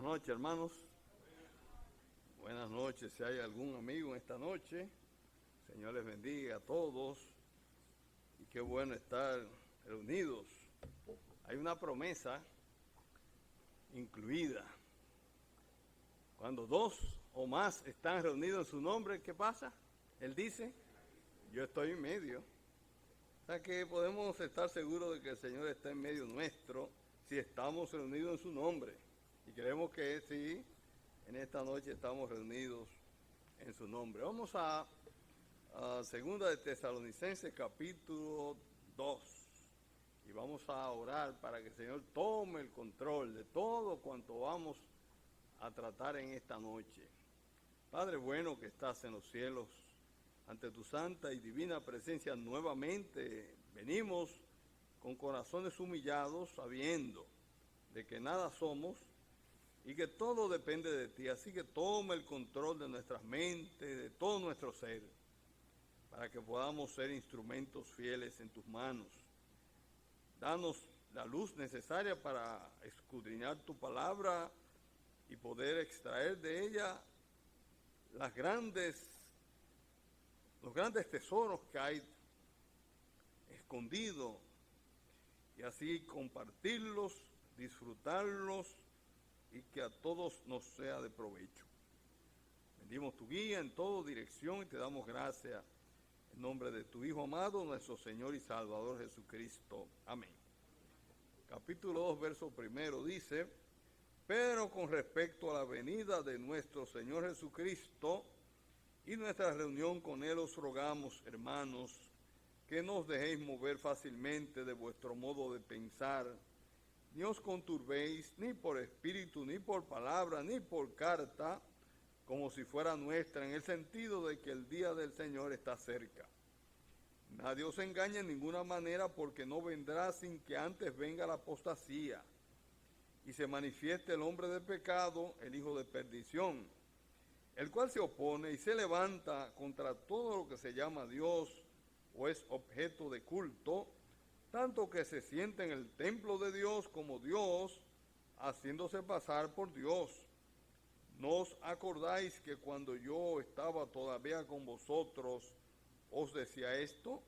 Buenas noches, hermanos. Buenas noches. Si hay algún amigo en esta noche, Señor les bendiga a todos. Y qué bueno estar reunidos. Hay una promesa incluida. Cuando dos o más están reunidos en su nombre, ¿qué pasa? Él dice, yo estoy en medio. O sea que podemos estar seguros de que el Señor está en medio nuestro si estamos reunidos en su nombre. Y creemos que sí, en esta noche estamos reunidos en su nombre. Vamos a Segunda de Tesalonicenses capítulo 2. Y vamos a orar para que el Señor tome el control de todo cuanto vamos a tratar en esta noche. Padre bueno que estás en los cielos, ante tu santa y divina presencia nuevamente venimos con corazones humillados, sabiendo de que nada somos y que todo depende de ti. Así que toma el control de nuestras mentes, de todo nuestro ser, para que podamos ser instrumentos fieles en tus manos. Danos la luz necesaria para escudriñar tu palabra y poder extraer de ella los grandes tesoros que hay escondidos, y así compartirlos, disfrutarlos y que a todos nos sea de provecho. Bendimos tu guía en toda dirección y te damos gracias en nombre de tu Hijo amado, nuestro Señor y Salvador Jesucristo. Amén. Capítulo 2, verso 1 dice: pero con respecto a la venida de nuestro Señor Jesucristo y nuestra reunión con Él, os rogamos, hermanos, que no os dejéis mover fácilmente de vuestro modo de pensar, ni os conturbéis ni por espíritu, ni por palabra, ni por carta, como si fuera nuestra, en el sentido de que el día del Señor está cerca. Nadie os engañe en ninguna manera, porque no vendrá sin que antes venga la apostasía y se manifieste el hombre de pecado, el hijo de perdición, el cual se opone y se levanta contra todo lo que se llama Dios o es objeto de culto, tanto que se siente en el templo de Dios como Dios, haciéndose pasar por Dios. ¿No os acordáis que cuando yo estaba todavía con vosotros os decía esto?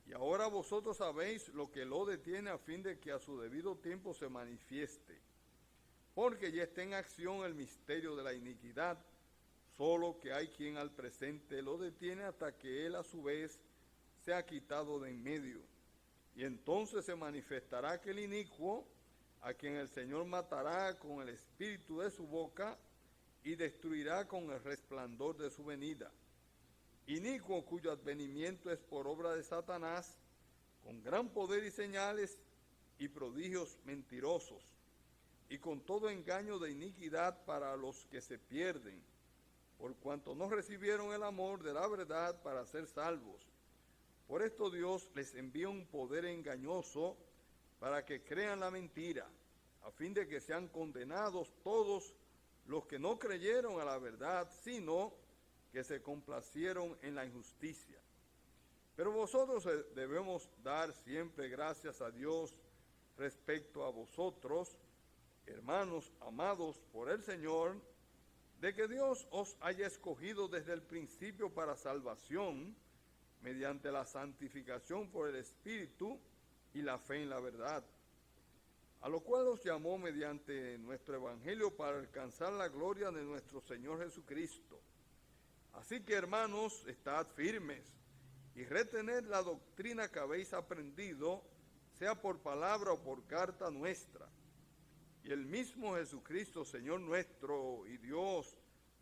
Y ahora vosotros sabéis lo que lo detiene, a fin de que a su debido tiempo se manifieste. Porque ya está en acción el misterio de la iniquidad, solo que hay quien al presente lo detiene hasta que él a su vez sea quitado de en medio. Y entonces se manifestará aquel inicuo, a quien el Señor matará con el espíritu de su boca y destruirá con el resplandor de su venida. Inicuo cuyo advenimiento es por obra de Satanás, con gran poder y señales y prodigios mentirosos, y con todo engaño de iniquidad para los que se pierden, por cuanto no recibieron el amor de la verdad para ser salvos. Por esto Dios les envía un poder engañoso para que crean la mentira, a fin de que sean condenados todos los que no creyeron a la verdad, sino que se complacieron en la injusticia. Pero vosotros debemos dar siempre gracias a Dios respecto a vosotros, hermanos amados por el Señor, de que Dios os haya escogido desde el principio para salvación, mediante la santificación por el Espíritu y la fe en la verdad, a lo cual os llamó mediante nuestro Evangelio para alcanzar la gloria de nuestro Señor Jesucristo. Así que, hermanos, estad firmes y retened la doctrina que habéis aprendido, sea por palabra o por carta nuestra. Y el mismo Jesucristo, Señor nuestro y Dios,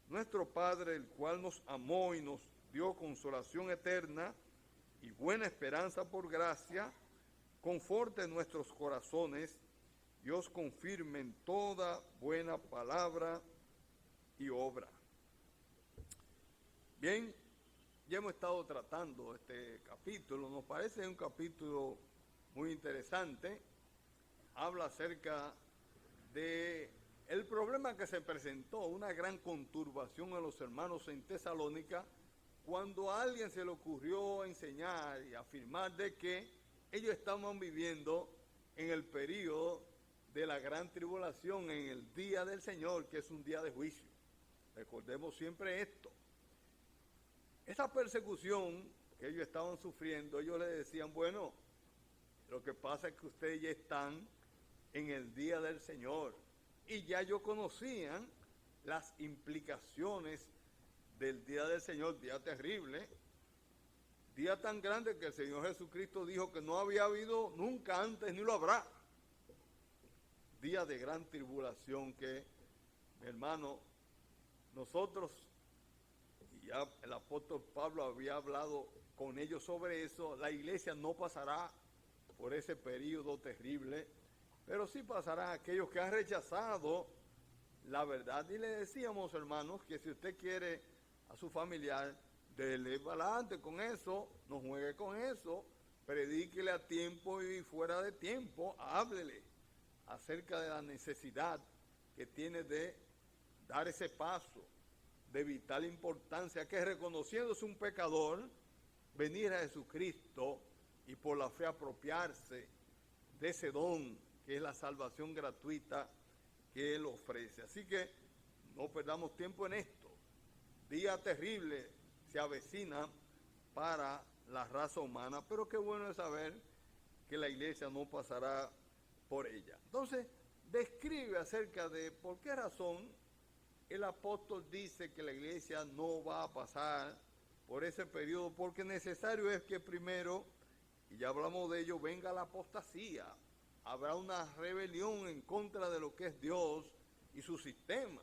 nuestro Padre, el cual nos amó y nos dio consolación eterna y buena esperanza por gracia, conforte nuestros corazones y os confirme en toda buena palabra y obra. Bien, ya hemos estado tratando este capítulo, nos parece un capítulo muy interesante. Habla acerca de el problema que se presentó, una gran conturbación a los hermanos en Tesalónica, cuando a alguien se le ocurrió enseñar y afirmar de que ellos estaban viviendo en el periodo de la gran tribulación en el día del Señor, que es un día de juicio. Recordemos siempre esto. Esa persecución que ellos estaban sufriendo, ellos le decían, bueno, lo que pasa es que ustedes ya están en el día del Señor. Y ya ellos conocían las implicaciones del día del Señor, día terrible, día tan grande que el Señor Jesucristo dijo que no había habido nunca antes ni lo habrá. Día de gran tribulación que, mi hermano, nosotros, y ya el apóstol Pablo había hablado con ellos sobre eso, la iglesia no pasará por ese periodo terrible, pero sí pasarán aquellos que han rechazado la verdad. Y le decíamos, hermanos, que si usted quiere a su familiar, dele para adelante con eso, no juegue con eso, predíquele a tiempo y fuera de tiempo, háblele acerca de la necesidad que tiene de dar ese paso de vital importancia, que reconociéndose un pecador, venir a Jesucristo y por la fe apropiarse de ese don que es la salvación gratuita que Él ofrece. Así que no perdamos tiempo en esto. Día terrible se avecina para la raza humana, pero qué bueno es saber que la iglesia no pasará por ella. Entonces, describe acerca de por qué razón el apóstol dice que la iglesia no va a pasar por ese periodo, porque necesario es que primero, y ya hablamos de ello, venga la apostasía. Habrá una rebelión en contra de lo que es Dios y su sistema.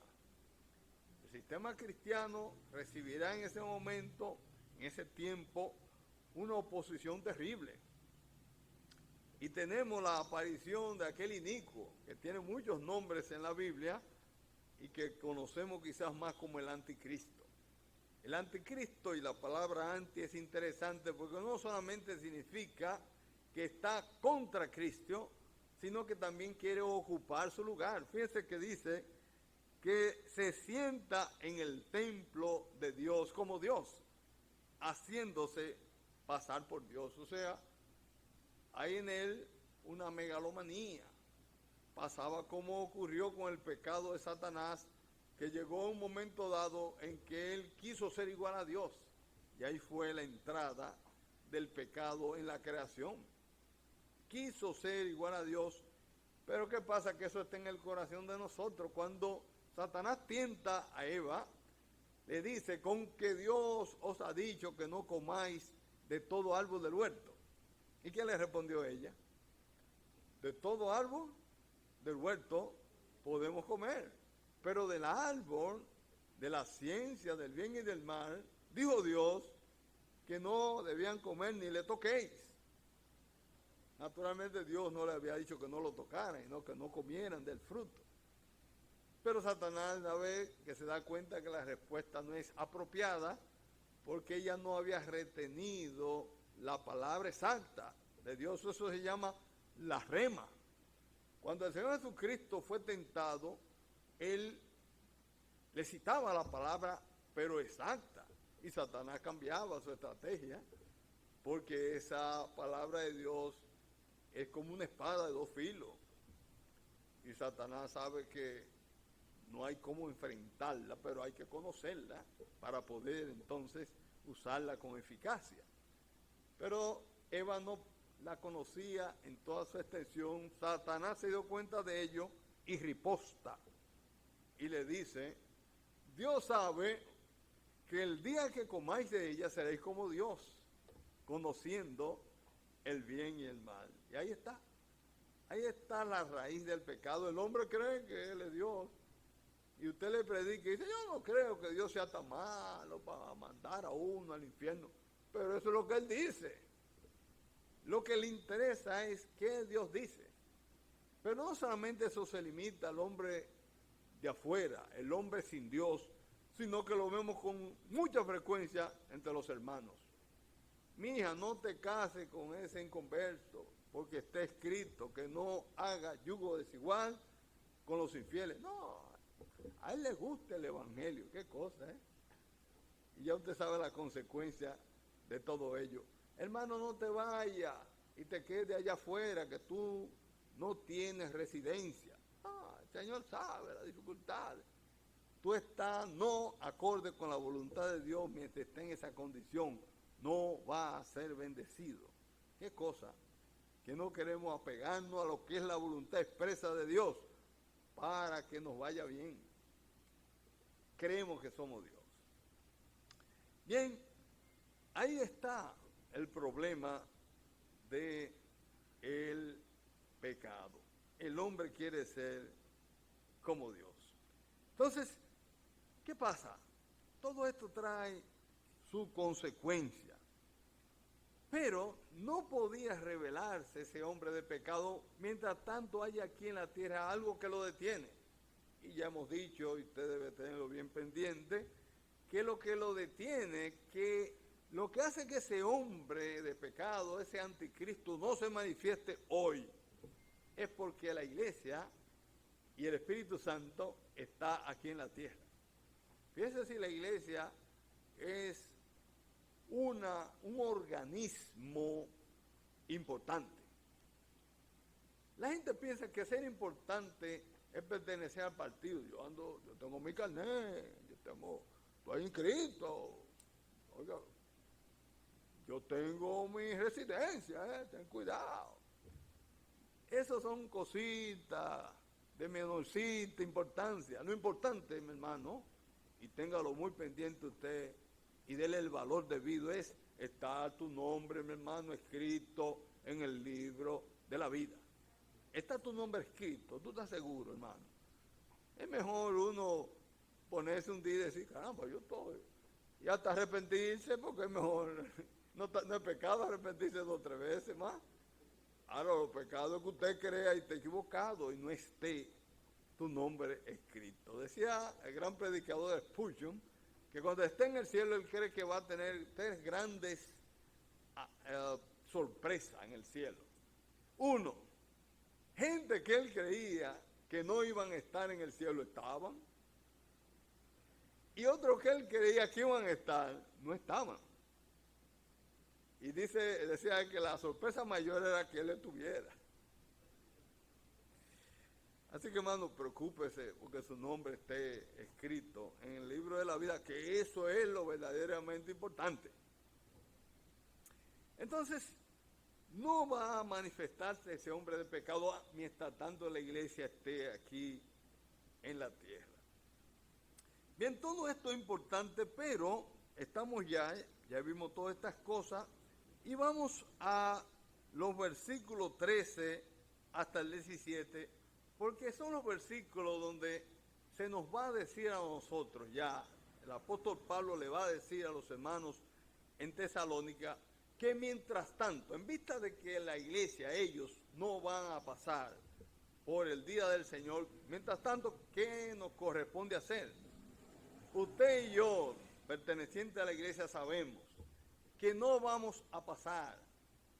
El sistema cristiano recibirá en ese momento, en ese tiempo, una oposición terrible. Y tenemos la aparición de aquel inicuo, que tiene muchos nombres en la Biblia y que conocemos quizás más como el anticristo. El anticristo, y la palabra anti es interesante porque no solamente significa que está contra Cristo, sino que también quiere ocupar su lugar. Fíjense que dice que se sienta en el templo de Dios como Dios, haciéndose pasar por Dios. O sea, hay en él una megalomanía. Pasaba como ocurrió con el pecado de Satanás, que llegó a un momento dado en que él quiso ser igual a Dios. Y ahí fue la entrada del pecado en la creación. Quiso ser igual a Dios, pero ¿qué pasa? Que eso está en el corazón de nosotros. Cuando Satanás tienta a Eva, le dice, con que Dios os ha dicho que no comáis de todo árbol del huerto. ¿Y qué le respondió ella? De todo árbol del huerto podemos comer, pero del árbol de la ciencia del bien y del mal, dijo Dios que no debían comer ni le toquéis. Naturalmente Dios no le había dicho que no lo tocaran, sino que no comieran del fruto. Pero Satanás, una vez que se da cuenta que la respuesta no es apropiada, porque ella no había retenido la palabra exacta de Dios, eso se llama la rema. Cuando el Señor Jesucristo fue tentado, Él le citaba la palabra, pero exacta, y Satanás cambiaba su estrategia, porque esa palabra de Dios es como una espada de dos filos, y Satanás sabe que no hay cómo enfrentarla, pero hay que conocerla para poder entonces usarla con eficacia. Pero Eva no la conocía en toda su extensión. Satanás se dio cuenta de ello y riposta y le dice, Dios sabe que el día que comáis de ella seréis como Dios, conociendo el bien y el mal. Y ahí está la raíz del pecado. El hombre cree que Él es Dios, y usted le predica y dice, yo no creo que Dios sea tan malo para mandar a uno al infierno, pero eso es lo que Él dice. Lo que le interesa es qué Dios dice. Pero no solamente eso se limita al hombre de afuera, el hombre sin Dios, sino que lo vemos con mucha frecuencia entre los hermanos. Mi hija, no te cases con ese inconverso, porque está escrito que no haga yugo desigual con los infieles. No, a él le gusta el evangelio, qué cosa, ¿eh? Y ya usted sabe la consecuencia de todo ello. Hermano, no te vayas y te quedes allá afuera, que tú no tienes residencia. El Señor sabe las dificultades. Tú estás no acorde con la voluntad de Dios mientras estés en esa condición. No va a ser bendecido. ¿Qué cosa? Que no queremos apegarnos a lo que es la voluntad expresa de Dios para que nos vaya bien. Creemos que somos Dios. Bien, ahí está el problema del pecado. El hombre quiere ser como Dios. Entonces, ¿qué pasa? Todo esto trae su consecuencia. Pero no podía revelarse ese hombre de pecado mientras tanto hay aquí en la tierra algo que lo detiene. Y ya hemos dicho, y usted debe tenerlo bien pendiente, que lo que lo detiene, que lo que hace que ese hombre de pecado, ese anticristo, no se manifieste hoy, es porque la iglesia y el Espíritu Santo está aquí en la tierra. Fíjense si la iglesia es un organismo importante. La gente piensa que ser importante es pertenecer al partido. Yo tengo mi carnet, estoy inscrito. Oiga, yo tengo mi residencia, ten cuidado. Esas son cositas de menorcita importancia. No importante, mi hermano, y téngalo muy pendiente usted y dele el valor debido. Está tu nombre, mi hermano, escrito en el libro de la vida. Está tu nombre escrito, tú estás seguro, hermano. Es mejor uno ponerse un día y decir, caramba, yo estoy. Y hasta arrepentirse, porque es mejor. No es pecado arrepentirse 2 o 3 veces más. Ahora, los pecados es que usted crea y esté equivocado y no esté tu nombre escrito. Decía el gran predicador Spurgeon que cuando esté en el cielo él cree que va a tener 3 grandes sorpresas en el cielo. 1, gente que él creía que no iban a estar en el cielo estaban. Y otros que él creía que iban a estar, no estaban. Y decía que la sorpresa mayor era que él estuviera. Así que, hermano, preocúpese porque su nombre esté escrito en el libro de la vida, que eso es lo verdaderamente importante. Entonces, no va a manifestarse ese hombre de pecado mientras tanto la iglesia esté aquí en la tierra. Bien, todo esto es importante, pero estamos ya vimos todas estas cosas y vamos a los versículos 13 hasta el 17, porque son los versículos donde se nos va a decir a nosotros ya, el apóstol Pablo le va a decir a los hermanos en Tesalónica que mientras tanto, en vista de que la iglesia, ellos no van a pasar por el día del Señor, mientras tanto, ¿qué nos corresponde hacer? Usted y yo, pertenecientes a la iglesia, sabemos que no vamos a pasar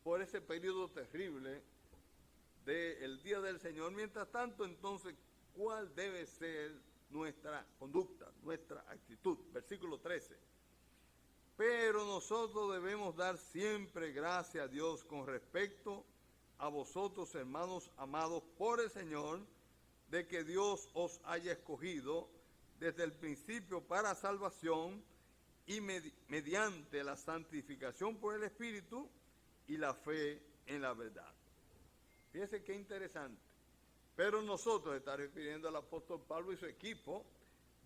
por ese periodo terrible del día del Señor. Mientras tanto, entonces, ¿cuál debe ser nuestra conducta, nuestra actitud? Versículo 13. Pero nosotros debemos dar siempre gracias a Dios con respecto a vosotros, hermanos amados por el Señor, de que Dios os haya escogido desde el principio para salvación y mediante la santificación por el Espíritu y la fe en la verdad. Fíjense qué interesante. Pero nosotros, está refiriendo al apóstol Pablo y su equipo,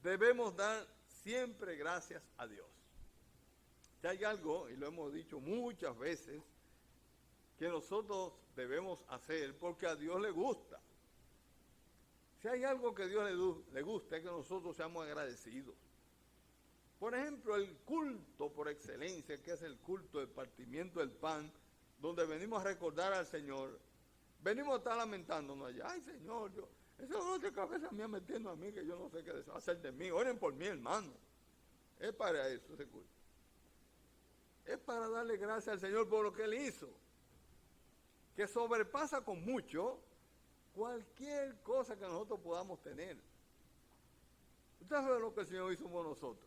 debemos dar siempre gracias a Dios. Si hay algo, y lo hemos dicho muchas veces, que nosotros debemos hacer porque a Dios le gusta. Si hay algo que a Dios le gusta es que nosotros seamos agradecidos. Por ejemplo, el culto por excelencia, que es el culto del partimiento del pan, donde venimos a recordar al Señor, venimos a estar lamentándonos allá. Ay, Señor, ese dolor de cabeza me está metiendo a mí, que yo no sé qué hacer de mí. Oren por mí, hermano. Es para eso ese culto. Es para darle gracias al Señor por lo que Él hizo, que sobrepasa con mucho cualquier cosa que nosotros podamos tener. Usted sabe lo que el Señor hizo por nosotros.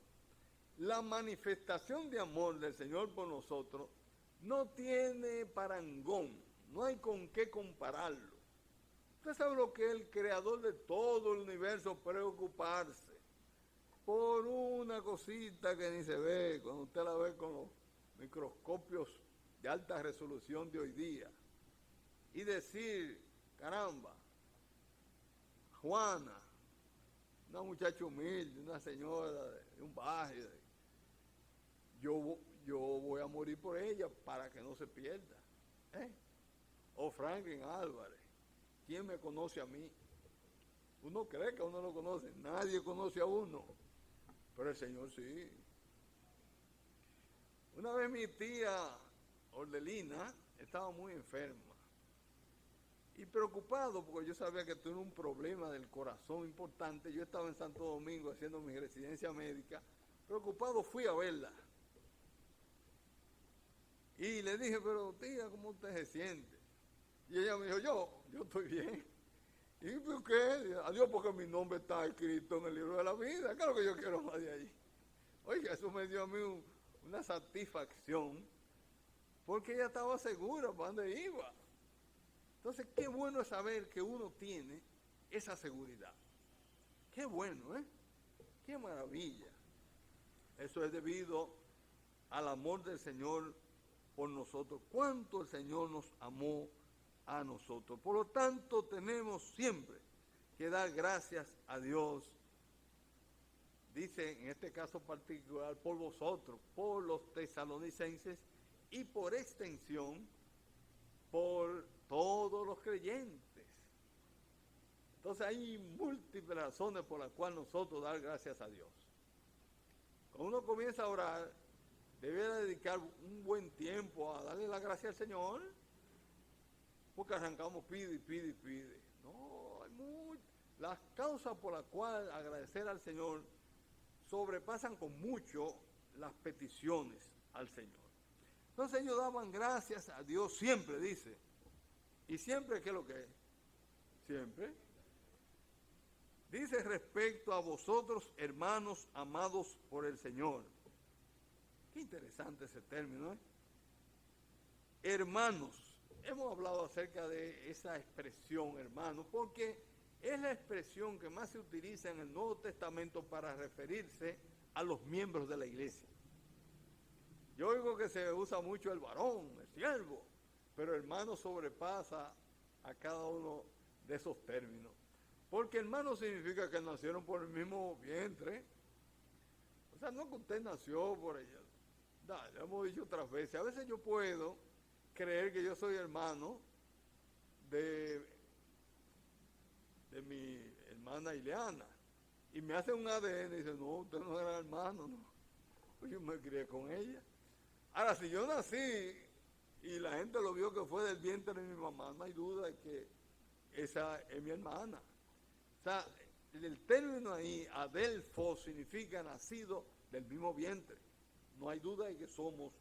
La manifestación de amor del Señor por nosotros no tiene parangón, no hay con qué compararlo. Usted sabe lo que es el creador de todo el universo preocuparse por una cosita que ni se ve, cuando usted la ve con los microscopios de alta resolución de hoy día, y decir, caramba, Juana, una muchacha humilde, una señora de un barrio, yo voy a morir por ella para que no se pierda. O Franklin Álvarez, ¿quién me conoce a mí? Uno cree que uno lo conoce, nadie conoce a uno, pero el Señor sí. Una vez mi tía Ordelina estaba muy enferma y preocupado porque yo sabía que tuve un problema del corazón importante. Yo estaba en Santo Domingo haciendo mi residencia médica. Preocupado fui a verla y le dije, pero tía, ¿cómo usted se siente? Y ella me dijo, yo estoy bien. ¿Y por qué? Adiós, porque mi nombre está escrito en el libro de la vida. Claro que yo quiero más de ahí. Oiga, eso me dio a mí una satisfacción, porque ella estaba segura para dónde iba. Entonces, qué bueno es saber que uno tiene esa seguridad. Qué bueno, ¿eh? Qué maravilla. Eso es debido al amor del Señor por nosotros. Cuánto el Señor nos amó a nosotros. Por lo tanto, tenemos siempre que dar gracias a Dios. Dice, en este caso particular, por vosotros, por los tesalonicenses y por extensión, por todos los creyentes. Entonces hay múltiples razones por las cuales nosotros dar gracias a Dios. Cuando uno comienza a orar, debe dedicar un buen tiempo a darle la gracia al Señor, porque arrancamos pide y pide y pide. No, las causas por las cuales agradecer al Señor sobrepasan con mucho las peticiones al Señor. Entonces ellos daban gracias a Dios siempre, dice. ¿Y siempre qué es lo que es? Siempre. Dice respecto a vosotros, hermanos amados por el Señor. Qué interesante ese término, ¿eh? Hermanos. Hemos hablado acerca de esa expresión, hermanos, porque es la expresión que más se utiliza en el Nuevo Testamento para referirse a los miembros de la iglesia. Yo oigo que se usa mucho el varón, el siervo, pero hermano sobrepasa a cada uno de esos términos. Porque hermano significa que nacieron por el mismo vientre. O sea, no que usted nació por ella. Lo hemos dicho otras veces. A veces yo puedo creer que yo soy hermano de mi hermana Ileana. Y me hacen un ADN y dicen, no, usted no era hermano, no. Pues yo me crié con ella. Ahora, si yo nací y la gente lo vio que fue del vientre de mi mamá, no hay duda de que esa es mi hermana. O sea, el término ahí, adelfo, significa nacido del mismo vientre. No hay duda de que somos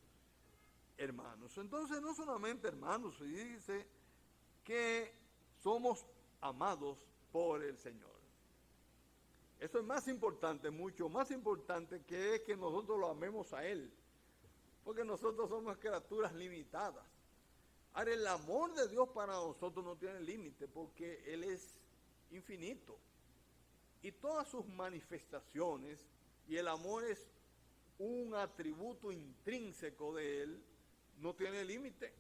hermanos. Entonces, no solamente hermanos, se dice que somos amados por el Señor. Eso es más importante, mucho más importante, que es que nosotros lo amemos a Él. Porque nosotros somos criaturas limitadas. Ahora, el amor de Dios para nosotros no tiene límite, porque Él es infinito. Y todas sus manifestaciones, y el amor es un atributo intrínseco de Él, no tiene límite.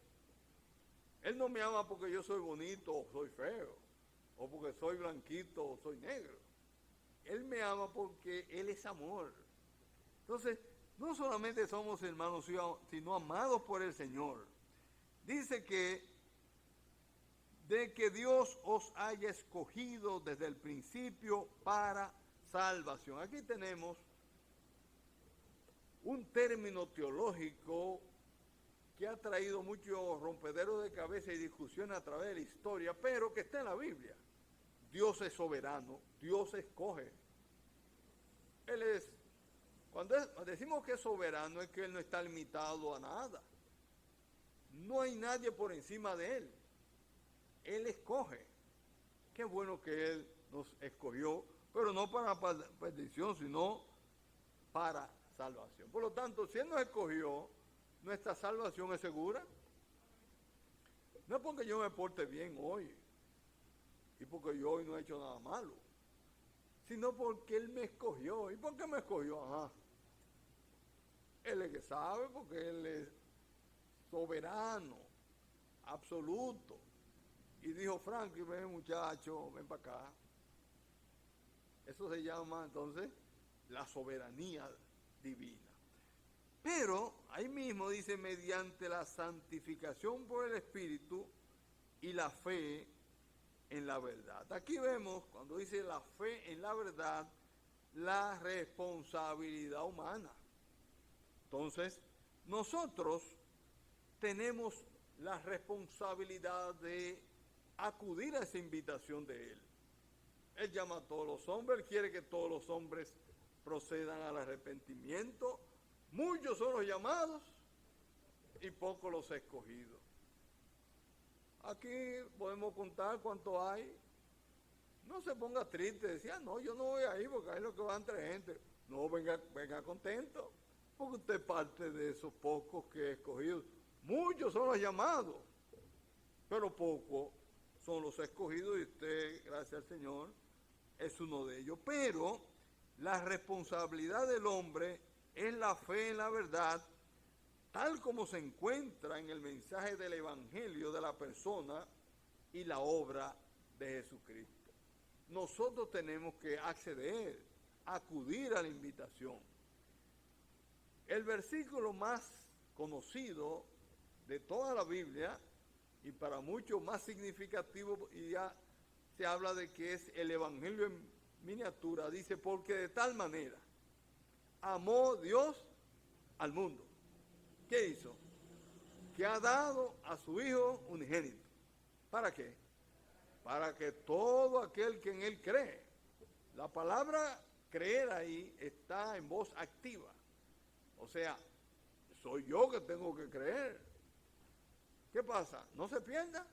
Él no me ama porque yo soy bonito o soy feo, o porque soy blanquito o soy negro. Él me ama porque Él es amor. Entonces, no solamente somos hermanos, sino amados por el Señor. Dice que de que Dios os haya escogido desde el principio para salvación. Aquí tenemos un término teológico que ha traído muchos rompederos de cabeza y discusiones a través de la historia, pero que está en la Biblia. Dios es soberano, Dios escoge. Él es, cuando decimos que es soberano, es que Él no está limitado a nada. No hay nadie por encima de Él. Él escoge. Qué bueno que Él nos escogió, pero no para perdición, sino para salvación. Por lo tanto, si Él nos escogió, nuestra salvación es segura. No es porque yo me porte bien hoy, y porque yo hoy no he hecho nada malo, sino porque Él me escogió. ¿Y por qué me escogió? Ajá. Él es que sabe, porque Él es soberano, absoluto. Y dijo, Frankie, ven muchacho, ven para acá. Eso se llama entonces la soberanía divina. Pero ahí mismo dice, mediante la santificación por el Espíritu y la fe en la verdad. Aquí vemos, cuando dice la fe en la verdad, la responsabilidad humana. Entonces, nosotros tenemos la responsabilidad de acudir a esa invitación de Él. Él llama a todos los hombres, Él quiere que todos los hombres procedan al arrepentimiento. Muchos son los llamados y pocos los escogidos. Aquí podemos contar cuánto hay. No se ponga triste, decía, no, yo no voy ahí porque ahí es lo que va entre gente. No, venga contento, porque usted es parte de esos pocos que he escogido. Muchos son los llamados, pero pocos son los escogidos y usted, gracias al Señor, es uno de ellos. Pero la responsabilidad del hombre es la fe en la verdad, tal como se encuentra en el mensaje del Evangelio de la persona y la obra de Jesucristo. Nosotros tenemos que acceder, acudir a la invitación. El versículo más conocido de toda la Biblia, y para muchos más significativo, y ya se habla de que es el Evangelio en miniatura, dice, porque de tal manera amó Dios al mundo. ¿Qué hizo? Que ha dado a su Hijo unigénito. ¿Para qué? Para que todo aquel que en Él cree. La palabra creer ahí está en voz activa. O sea, soy yo que tengo que creer. ¿Qué pasa? No se pierda,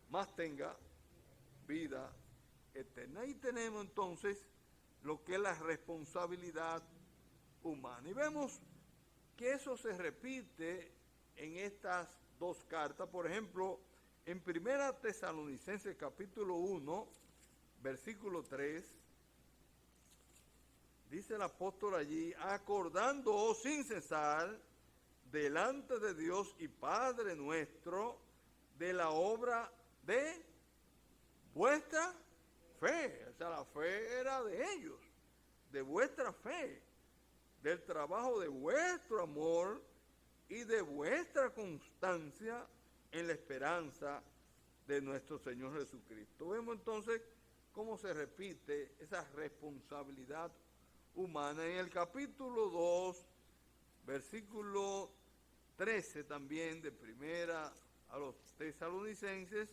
más tenga vida eterna. Ahí tenemos entonces lo que es la responsabilidad humana. Y vemos que eso se repite en estas dos cartas. Por ejemplo, en 1 Tesalonicenses capítulo 1, versículo 3, dice el apóstol allí, acordándoos sin cesar delante de Dios y Padre nuestro de la obra de vuestra fe. O sea, la fe era de ellos, de vuestra fe, del trabajo de vuestro amor y de vuestra constancia en la esperanza de nuestro Señor Jesucristo. Vemos entonces cómo se repite esa responsabilidad humana. En el capítulo 2, versículo 13 también, de primera a los tesalonicenses,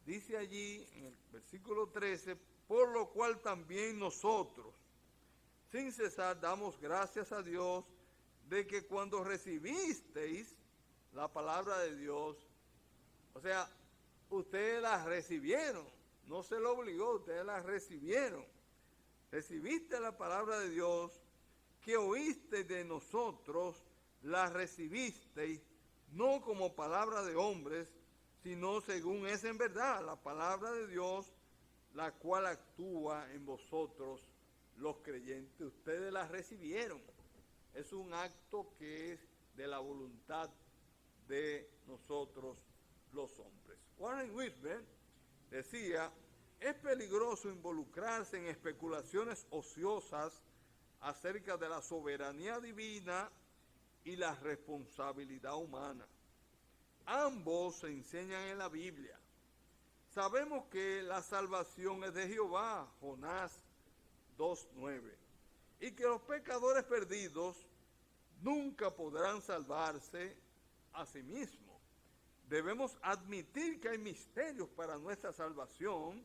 dice allí en el versículo 13, por lo cual también nosotros, sin cesar, damos gracias a Dios de que cuando recibisteis la palabra de Dios, o sea, ustedes la recibieron, no se lo obligó, ustedes la recibieron. Recibiste la palabra de Dios, que oíste de nosotros, la recibisteis, no como palabra de hombres, sino según es en verdad la palabra de Dios, la cual actúa en vosotros los creyentes. Ustedes la recibieron. Es un acto que es de la voluntad de nosotros los hombres. Warren Wiersbe decía, es peligroso involucrarse en especulaciones ociosas acerca de la soberanía divina y la responsabilidad humana. Ambos se enseñan en la Biblia. Sabemos que la salvación es de Jehová, Jonás 2:9, y que los pecadores perdidos nunca podrán salvarse a sí mismos. Debemos admitir que hay misterios para nuestra salvación,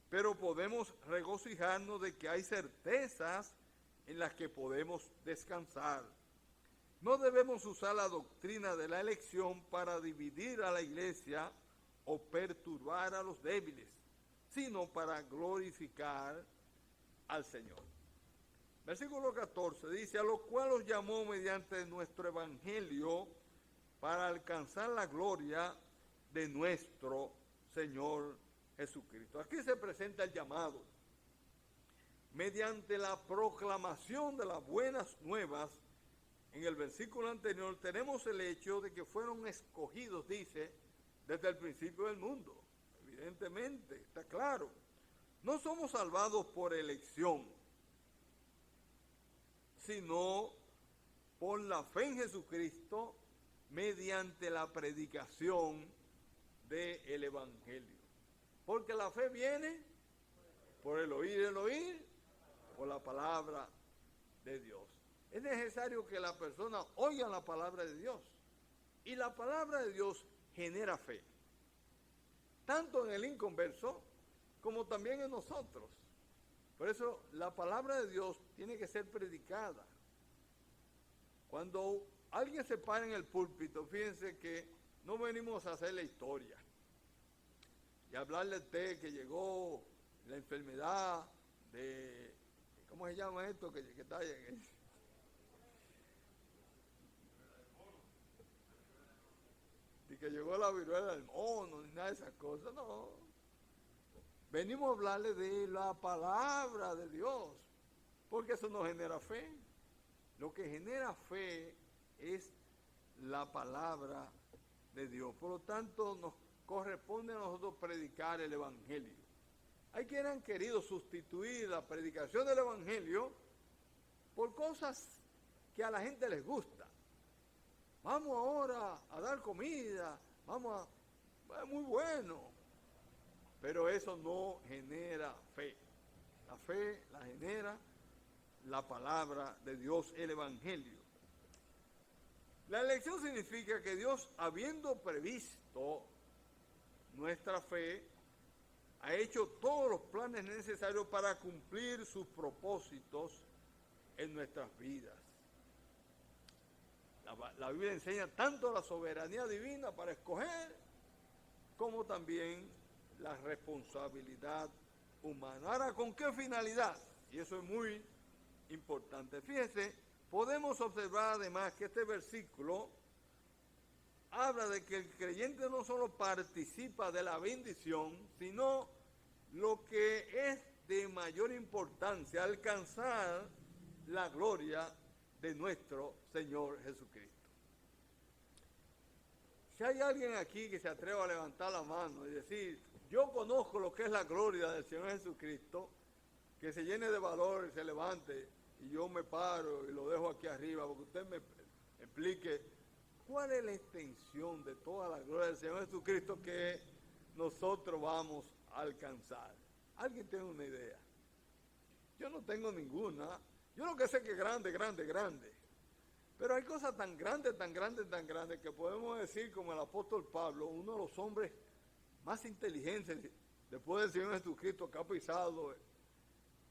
pero podemos regocijarnos de que hay certezas en las que podemos descansar. No debemos usar la doctrina de la elección para dividir a la iglesia o perturbar a los débiles, sino para glorificar al Señor. Versículo 14 dice, a lo cual os llamó mediante nuestro evangelio para alcanzar la gloria de nuestro Señor Jesucristo. Aquí se presenta el llamado. Mediante la proclamación de las buenas nuevas, en el versículo anterior tenemos el hecho de que fueron escogidos, dice, desde el principio del mundo. Evidentemente, está claro. No somos salvados por elección, sino por la fe en Jesucristo mediante la predicación del Evangelio. Porque la fe viene por el oír, por la palabra de Dios. Es necesario que la persona oiga la palabra de Dios. Y la palabra de Dios genera fe. Tanto en el inconverso como también en nosotros. Por eso la palabra de Dios tiene que ser predicada. Cuando alguien se para en el púlpito, fíjense que no venimos a hacer la historia y hablarle a usted que llegó la enfermedad de, ¿cómo se llama esto? Que está ahí y que llegó la viruela del mono, ni nada de esas cosas, no. Venimos a hablarle de la palabra de Dios, porque eso no genera fe. Lo que genera fe es la palabra de Dios. Por lo tanto, nos corresponde a nosotros predicar el Evangelio. Hay quienes han querido sustituir la predicación del Evangelio por cosas que a la gente les gusta. Vamos ahora a dar comida, es muy bueno, pero eso no genera fe. La fe la genera la palabra de Dios, el Evangelio. La elección significa que Dios, habiendo previsto nuestra fe, ha hecho todos los planes necesarios para cumplir sus propósitos en nuestras vidas. La Biblia enseña tanto la soberanía divina para escoger, como también la responsabilidad humana. Ahora, ¿con qué finalidad? Y eso es muy importante. Fíjense, podemos observar además que este versículo habla de que el creyente no solo participa de la bendición, sino lo que es de mayor importancia, alcanzar la gloria de nuestro Señor Jesucristo. Si hay alguien aquí que se atreva a levantar la mano y decir, yo conozco lo que es la gloria del Señor Jesucristo, que se llene de valor y se levante y yo me paro y lo dejo aquí arriba, porque usted me explique cuál es la extensión de toda la gloria del Señor Jesucristo que nosotros vamos a alcanzar. ¿Alguien tiene una idea? Yo no tengo ninguna. Yo lo que sé que es grande, grande, grande. Pero hay cosas tan grandes, tan grandes, tan grandes que podemos decir como el apóstol Pablo, uno de los hombres más inteligentes después del Señor Jesucristo que ha pisado.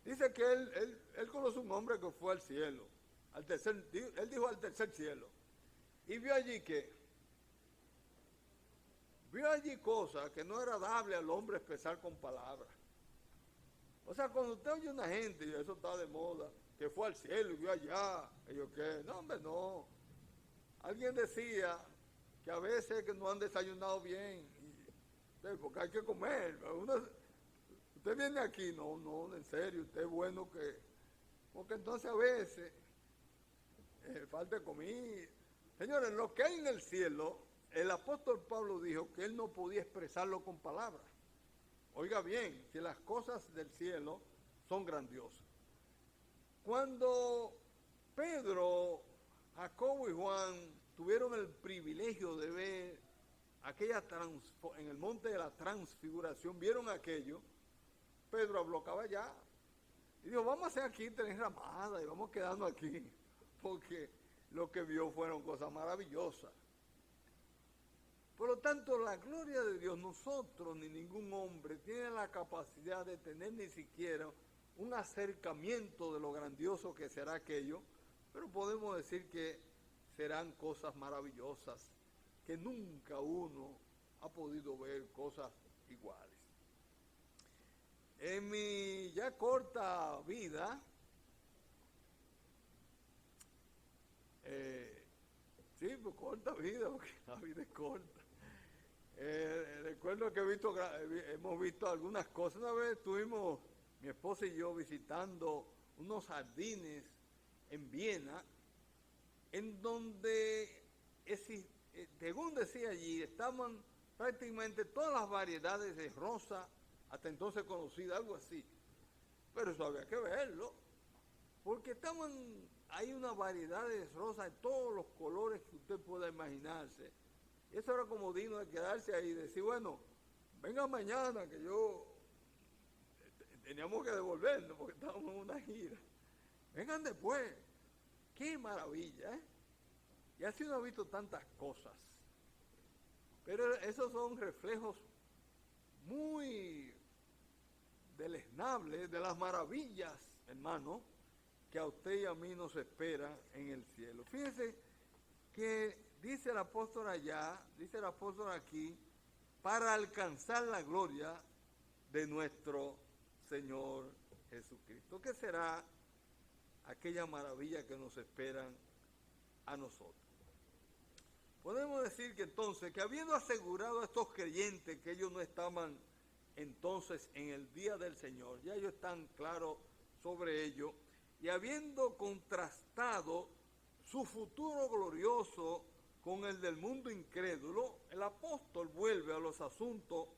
Dice que él conoce un hombre que fue al cielo, él dijo al tercer cielo, y vio allí cosas que no era agradable al hombre expresar con palabras. O sea, cuando usted oye una gente, y eso está de moda, que fue al cielo y vio allá, y yo qué, no hombre, no. Alguien decía que a veces que no han desayunado bien, porque hay que comer. Usted viene aquí, no, en serio, usted es bueno que, porque entonces a veces falta comida. Señores, lo que hay en el cielo, el apóstol Pablo dijo que él no podía expresarlo con palabras. Oiga bien, que las cosas del cielo son grandiosas. Cuando Pedro, Jacobo y Juan tuvieron el privilegio de ver en el monte de la transfiguración, vieron aquello, Pedro habló allá y dijo, vamos a hacer aquí tres ramadas y vamos quedando aquí, porque lo que vio fueron cosas maravillosas. Por lo tanto, la gloria de Dios, nosotros ni ningún hombre tiene la capacidad de tener ni siquiera un acercamiento de lo grandioso que será aquello, pero podemos decir que serán cosas maravillosas, que nunca uno ha podido ver cosas iguales. En mi ya corta vida, sí, pues corta vida, porque la vida es corta. Recuerdo que hemos visto algunas cosas. Una vez estuvimos, mi esposa y yo, visitando unos jardines en Viena, en donde, según decía allí, estaban prácticamente todas las variedades de rosa, hasta entonces conocida, algo así. Pero eso había que verlo, porque hay una variedad de rosas de todos los colores que usted pueda imaginarse. Eso era como digno de quedarse ahí y decir, bueno, venga mañana que teníamos que devolvernos porque estábamos en una gira. Vengan después. Qué maravilla, ¿eh? Y así uno ha visto tantas cosas. Pero esos son reflejos muy deleznables de las maravillas, hermano, que a usted y a mí nos espera en el cielo. Fíjense que dice el apóstol allá, dice el apóstol aquí, para alcanzar la gloria de nuestro Señor Jesucristo. ¿Qué será aquella maravilla que nos esperan a nosotros? Podemos decir que entonces, que habiendo asegurado a estos creyentes que ellos no estaban entonces en el día del Señor, ya ellos están claros sobre ello, y habiendo contrastado su futuro glorioso con el del mundo incrédulo, el apóstol vuelve a los asuntos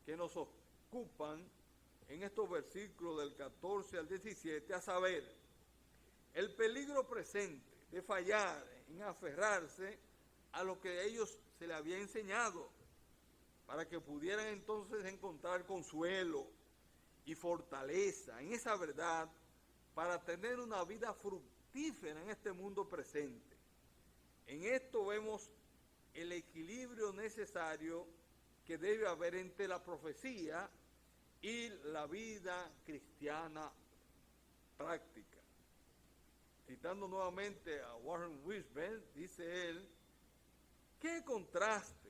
que nos ocupan en estos versículos del 14 al 17, a saber, el peligro presente de fallar en aferrarse a lo que a ellos se les había enseñado, para que pudieran entonces encontrar consuelo y fortaleza en esa verdad, para tener una vida fructífera en este mundo presente. En esto vemos el equilibrio necesario que debe haber entre la profecía y la vida cristiana práctica. Citando nuevamente a Warren Wiersbe, dice él, ¿qué contraste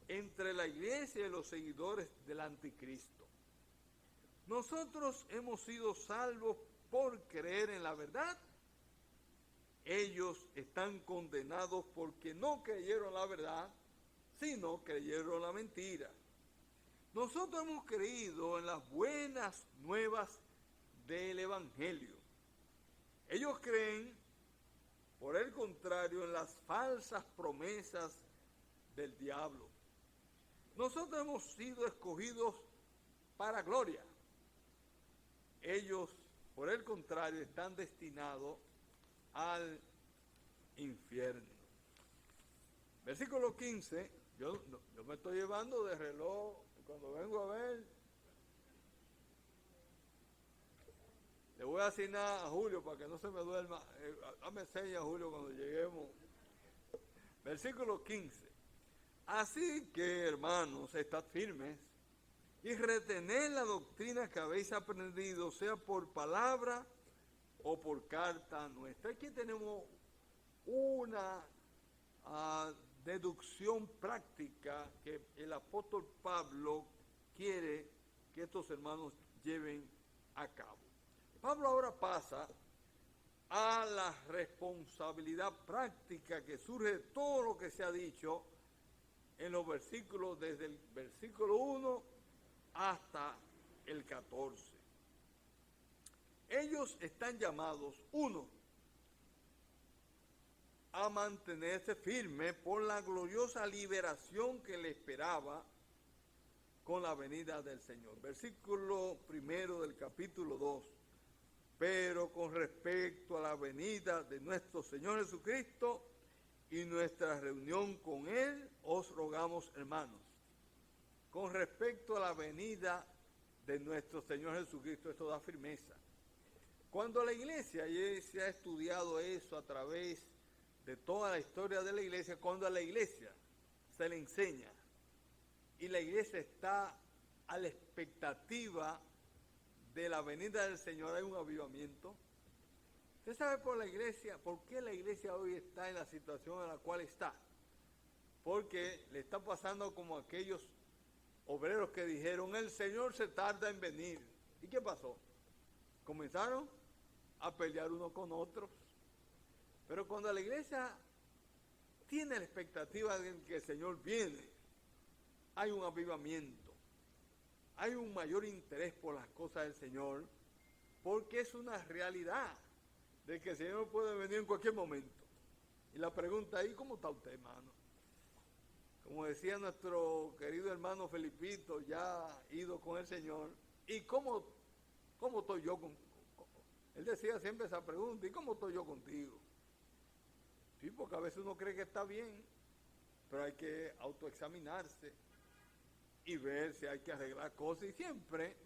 entre la iglesia y los seguidores del anticristo? Nosotros hemos sido salvos por creer en la verdad. Ellos están condenados porque no creyeron la verdad, sino creyeron la mentira. Nosotros hemos creído en las buenas nuevas del Evangelio. Ellos creen, por el contrario, en las falsas promesas del diablo. Nosotros hemos sido escogidos para gloria. Ellos, por el contrario, están destinados al infierno. Versículo 15, yo me estoy llevando de reloj, cuando vengo a ver, le voy a asignar a Julio para que no se me duerma, dame señas, Julio, cuando lleguemos. Versículo 15, así que, hermanos, estad firmes y retened la doctrina que habéis aprendido, sea por palabra o por carta nuestra. Aquí tenemos una deducción práctica que el apóstol Pablo quiere que estos hermanos lleven a cabo. Pablo ahora pasa a la responsabilidad práctica que surge de todo lo que se ha dicho en los versículos, desde el versículo 1 hasta el 14. Ellos están llamados, uno, a mantenerse firme por la gloriosa liberación que le esperaba con la venida del Señor. Versículo 1 del capítulo 2. Pero con respecto a la venida de nuestro Señor Jesucristo y nuestra reunión con Él, os rogamos, hermanos, con respecto a la venida de nuestro Señor Jesucristo, esto da firmeza. Cuando la iglesia, y se ha estudiado eso a través de toda la historia de la iglesia, cuando a la iglesia se le enseña y la iglesia está a la expectativa de la venida del Señor, hay un avivamiento. ¿Usted sabe por qué la iglesia hoy está en la situación en la cual está? Porque le está pasando como aquellos obreros que dijeron, el Señor se tarda en venir. ¿Y qué pasó? Comenzaron a pelear unos con otros. Pero cuando la iglesia tiene la expectativa de que el Señor viene, hay un avivamiento, hay un mayor interés por las cosas del Señor, porque es una realidad de que el Señor puede venir en cualquier momento. Y la pregunta ahí, ¿cómo está usted, hermano? Como decía nuestro querido hermano Felipito, ya ido con el Señor, ¿y cómo estoy yo él decía siempre esa pregunta, ¿y cómo estoy yo contigo? Sí, porque a veces uno cree que está bien, pero hay que autoexaminarse y ver si hay que arreglar cosas, y siempre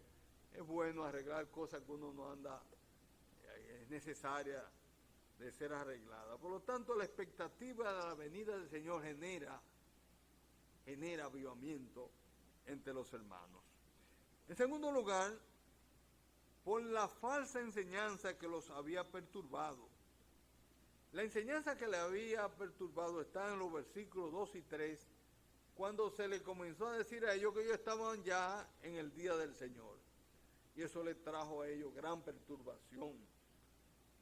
es bueno arreglar cosas que uno no anda, es necesaria de ser arreglada. Por lo tanto, la expectativa de la venida del Señor genera avivamiento entre los hermanos. En segundo lugar, por la falsa enseñanza que los había perturbado. La enseñanza que le había perturbado está en los versículos 2 y 3, cuando se le comenzó a decir a ellos que ellos estaban ya en el día del Señor. Y eso le trajo a ellos gran perturbación.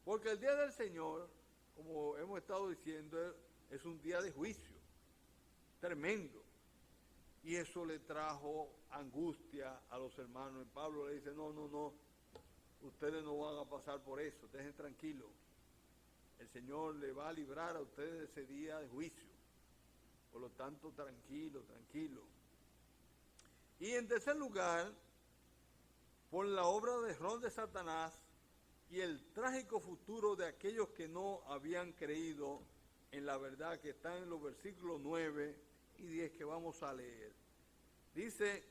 Porque el día del Señor, como hemos estado diciendo, es un día de juicio tremendo. Y eso le trajo angustia a los hermanos. Y Pablo le dice, no, ustedes no van a pasar por eso, dejen tranquilo. El Señor le va a librar a ustedes de ese día de juicio. Por lo tanto, tranquilo. Y en tercer lugar, por la obra de error de Satanás y el trágico futuro de aquellos que no habían creído en la verdad, que está en los versículos 9 y 10 que vamos a leer. Dice,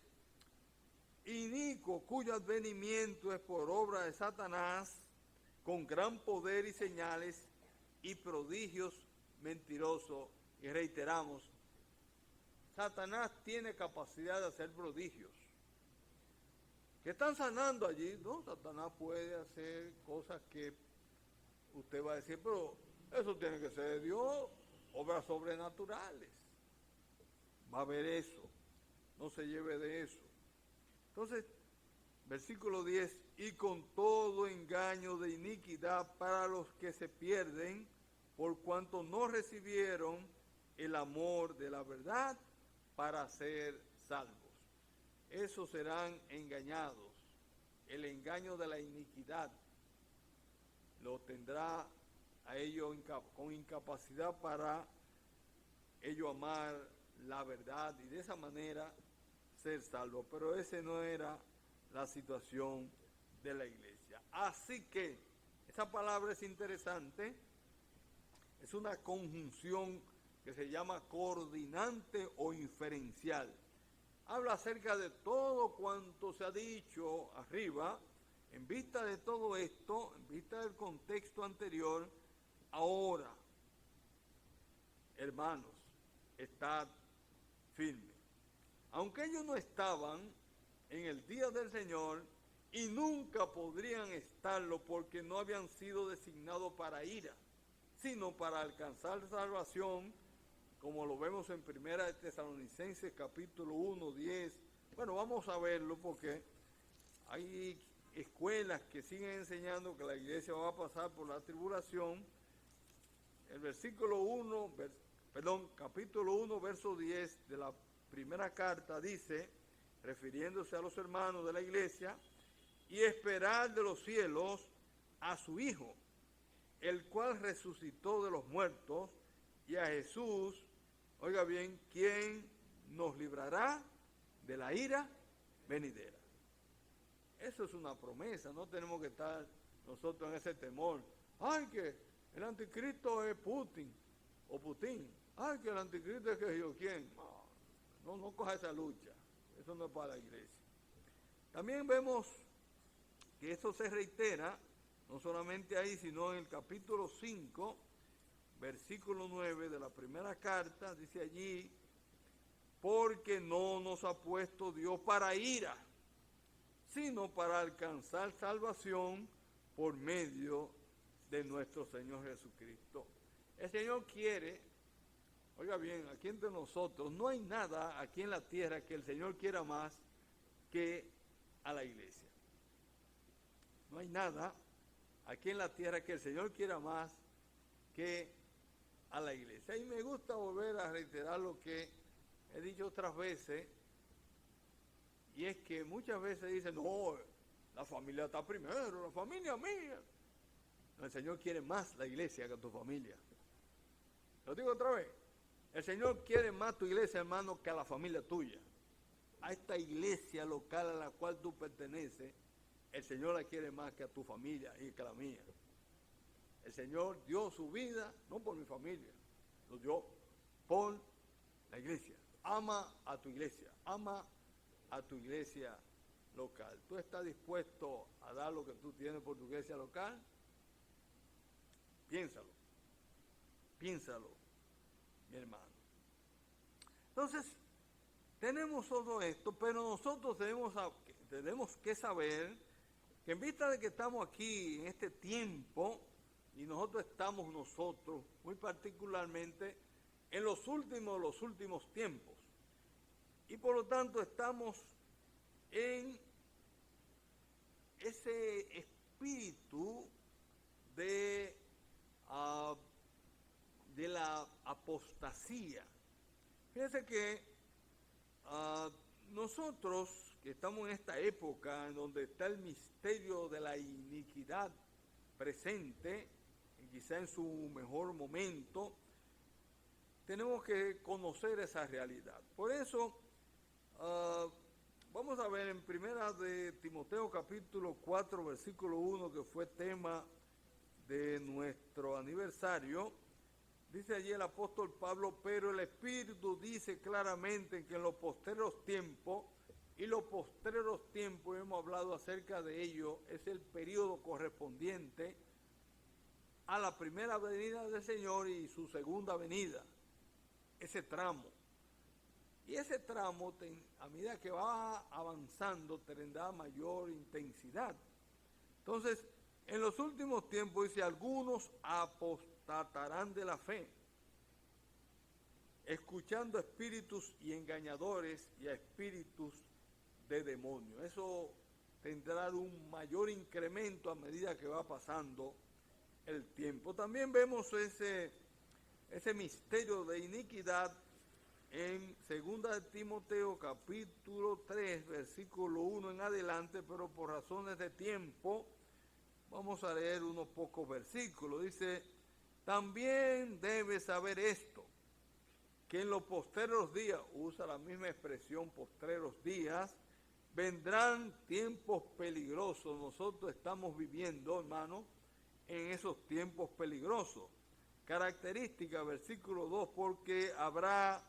inicuo cuyo advenimiento es por obra de Satanás, con gran poder y señales y prodigios mentirosos. Y reiteramos, Satanás tiene capacidad de hacer prodigios. ¿Que están sanando allí? No, Satanás puede hacer cosas que usted va a decir, pero eso tiene que ser de Dios, obras sobrenaturales. Va a haber eso, no se lleve de eso. Entonces, versículo 10, y con todo engaño de iniquidad para los que se pierden, por cuanto no recibieron el amor de la verdad para ser salvos. Esos serán engañados. El engaño de la iniquidad lo tendrá a ellos con incapacidad para ellos amar la verdad y de esa manera ser salvos. Pero esa no era la situación de la iglesia. Así que esa palabra es interesante. Es una conjunción que se llama coordinante o inferencial. Habla acerca de todo cuanto se ha dicho arriba. En vista de todo esto, en vista del contexto anterior, ahora, hermanos, estad firmes. Aunque ellos no estaban en el día del Señor y nunca podrían estarlo porque no habían sido designados para ira, sino para alcanzar salvación, como lo vemos en 1 Tesalonicenses capítulo 1, 10. Bueno, vamos a verlo porque hay escuelas que siguen enseñando que la iglesia va a pasar por la tribulación. El capítulo 1, verso 10 de la primera carta dice, refiriéndose a los hermanos de la iglesia, y esperar de los cielos a su Hijo, el cual resucitó de los muertos, y a Jesús, oiga bien, quien nos librará de la ira venidera. Eso es una promesa, no tenemos que estar nosotros en ese temor. Ay, que el anticristo es Putin, o Putin. Ay, que el anticristo es que yo quién. No coja esa lucha, eso no es para la iglesia. También vemos que esto se reitera, no solamente ahí, sino en el capítulo 5, versículo 9 de la primera carta, dice allí, porque no nos ha puesto Dios para ira, sino para alcanzar salvación por medio de nuestro Señor Jesucristo. El Señor quiere, oiga bien, aquí entre nosotros, no hay nada aquí en la tierra que el Señor quiera más que a la iglesia. No hay nada aquí en la tierra que el Señor quiera más que a la iglesia. Y me gusta volver a reiterar lo que he dicho otras veces, Y es que muchas veces dicen, no, la familia está primero, la familia mía. No, el Señor quiere más la iglesia que tu familia. Lo digo otra vez. El Señor quiere más tu iglesia, hermano, que a la familia tuya. A esta iglesia local a la cual tú perteneces, el Señor la quiere más que a tu familia y que a la mía. El Señor dio su vida, no por mi familia, lo dio por la iglesia. Ama a tu iglesia, ama a tu iglesia local. ¿Tú estás dispuesto a dar lo que tú tienes por tu iglesia local? Piénsalo, mi hermano. Entonces, tenemos todo esto, pero nosotros tenemos que saber que en vista de que estamos aquí en este tiempo, y nosotros muy particularmente, en los últimos tiempos, y por lo tanto estamos en ese espíritu de la apostasía. Fíjense que nosotros que estamos en esta época en donde está el misterio de la iniquidad presente, quizá en su mejor momento, tenemos que conocer esa realidad. Por eso, vamos a ver en primera de Timoteo capítulo 4, versículo 1, que fue tema de nuestro aniversario. Dice allí el apóstol Pablo, pero el Espíritu dice claramente que en los postreros tiempos, y los postreros tiempos, hemos hablado acerca de ello, es el periodo correspondiente a la primera venida del Señor y su segunda venida, ese tramo. Y ese tramo, a medida que va avanzando, tendrá mayor intensidad. Entonces, en los últimos tiempos, dice, algunos apostatarán de la fe, escuchando espíritus y engañadores y a espíritus de demonios. Eso tendrá un mayor incremento a medida que va pasando el tiempo. También vemos ese misterio de iniquidad en 2 de Timoteo capítulo 3, versículo 1 en adelante, pero por razones de tiempo vamos a leer unos pocos versículos. Dice, también debes saber esto, que en los postreros días, usa la misma expresión, postreros días, vendrán tiempos peligrosos. Nosotros estamos viviendo, hermano, en esos tiempos peligrosos. Característica, versículo 2, porque habrá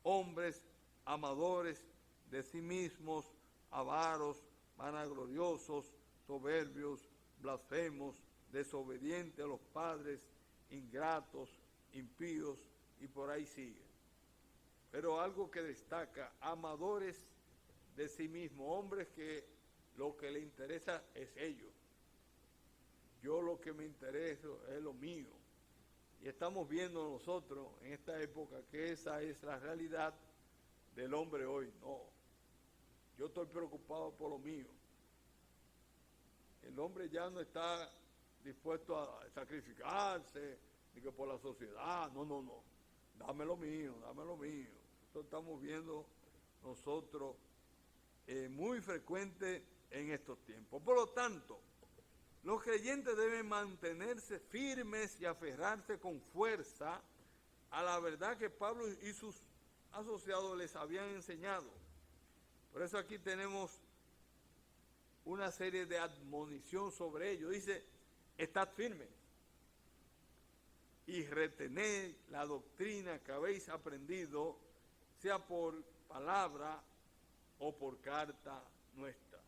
hombres amadores de sí mismos, avaros, vanagloriosos, soberbios, blasfemos, desobedientes a los padres, ingratos, impíos, y por ahí sigue. Pero algo que destaca, amadores de sí mismos, hombres que lo que le interesa es ellos. Yo lo que me interesa es lo mío. Y estamos viendo nosotros en esta época que esa es la realidad del hombre hoy. No, yo estoy preocupado por lo mío. El hombre ya no está dispuesto a sacrificarse, ni que por la sociedad. No. Dame lo mío. Eso estamos viendo nosotros muy frecuente en estos tiempos. Por lo tanto, los creyentes deben mantenerse firmes y aferrarse con fuerza a la verdad que Pablo y sus asociados les habían enseñado. Por eso aquí tenemos una serie de admonición sobre ello. Dice, estad firmes y retened la doctrina que habéis aprendido, sea por palabra o por carta nuestra.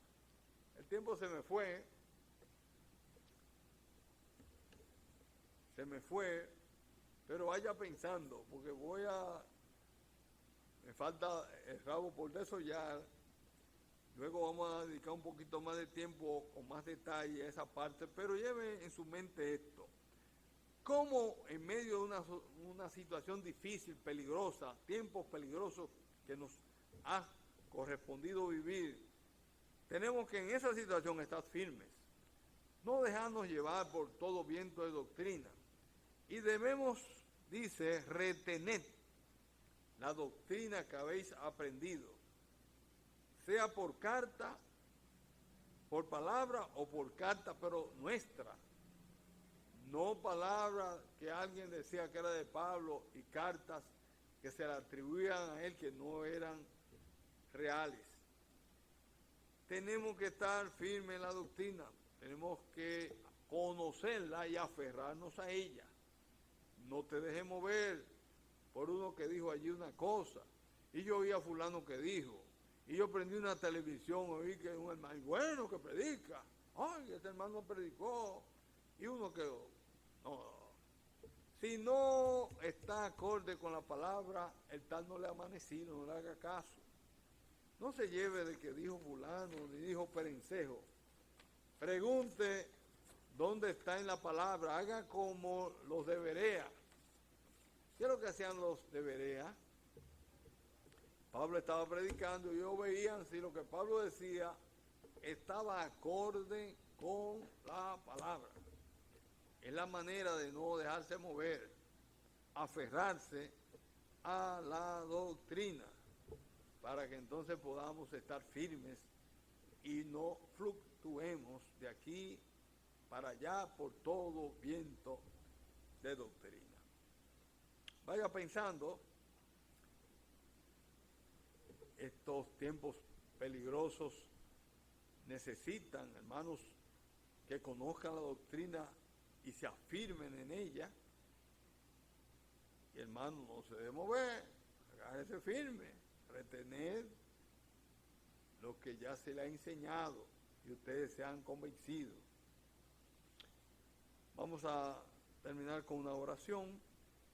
El tiempo se me fue, pero vaya pensando, porque me falta el rabo por desollar. Luego vamos a dedicar un poquito más de tiempo con más detalle a esa parte, pero lleve en su mente esto. ¿Cómo en medio de una situación difícil, peligrosa, tiempos peligrosos que nos ha correspondido vivir, tenemos que en esa situación estar firmes, no dejarnos llevar por todo viento de doctrina? Y debemos, dice, retener la doctrina que habéis aprendido, sea por carta, por palabra o por carta, pero nuestra. No palabras que alguien decía que era de Pablo y cartas que se le atribuían a él que no eran reales. Tenemos que estar firmes en la doctrina, tenemos que conocerla y aferrarnos a ella. No te dejes mover por uno que dijo allí una cosa, y yo oí a fulano que dijo, y yo prendí una televisión, oí que un hermano bueno que predica, ay, este hermano predicó, y uno quedó. No. Si no está acorde con la palabra, el tal no le ha amanecido, no le haga caso. No se lleve de que dijo fulano, ni dijo perencejo. Pregunte dónde está en la palabra, haga como los de Berea. ¿Qué es lo que hacían los de Berea? Pablo estaba predicando y ellos veían si lo que Pablo decía estaba acorde con la palabra. Es la manera de no dejarse mover, aferrarse a la doctrina, para que entonces podamos estar firmes y no fluctuemos de aquí para allá por todo viento de doctrina. Vaya pensando, estos tiempos peligrosos necesitan, hermanos, que conozcan la doctrina y se afirmen en ella. Y hermano, no se debe mover, agárrese firme, retener lo que ya se le ha enseñado y ustedes se han convencido. Vamos a terminar con una oración.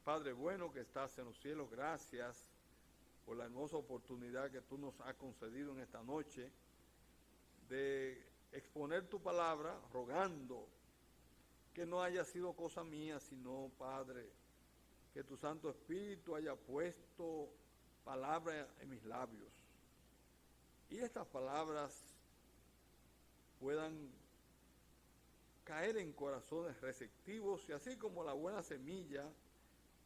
Padre bueno que estás en los cielos, gracias por la hermosa oportunidad que tú nos has concedido en esta noche de exponer tu palabra, rogando que no haya sido cosa mía, sino, Padre, que tu Santo Espíritu haya puesto palabras en mis labios. Y estas palabras puedan caer en corazones receptivos y así como la buena semilla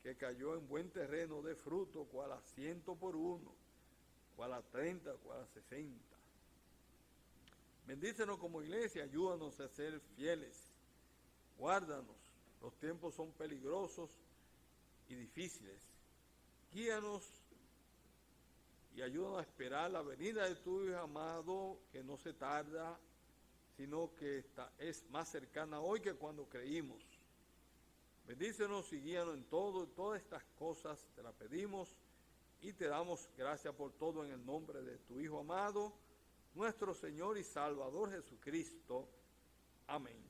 que cayó en buen terreno de fruto, cual a 100 por 1, cual a 30, cual a 60. Bendícenos como iglesia, ayúdanos a ser fieles. Guárdanos, los tiempos son peligrosos y difíciles. Guíanos y ayúdanos a esperar la venida de tu Hijo amado, que no se tarda, sino que es más cercana hoy que cuando creímos. Bendícenos y guíanos en todo, todas estas cosas te las pedimos y te damos gracias por todo en el nombre de tu Hijo amado, nuestro Señor y Salvador Jesucristo. Amén.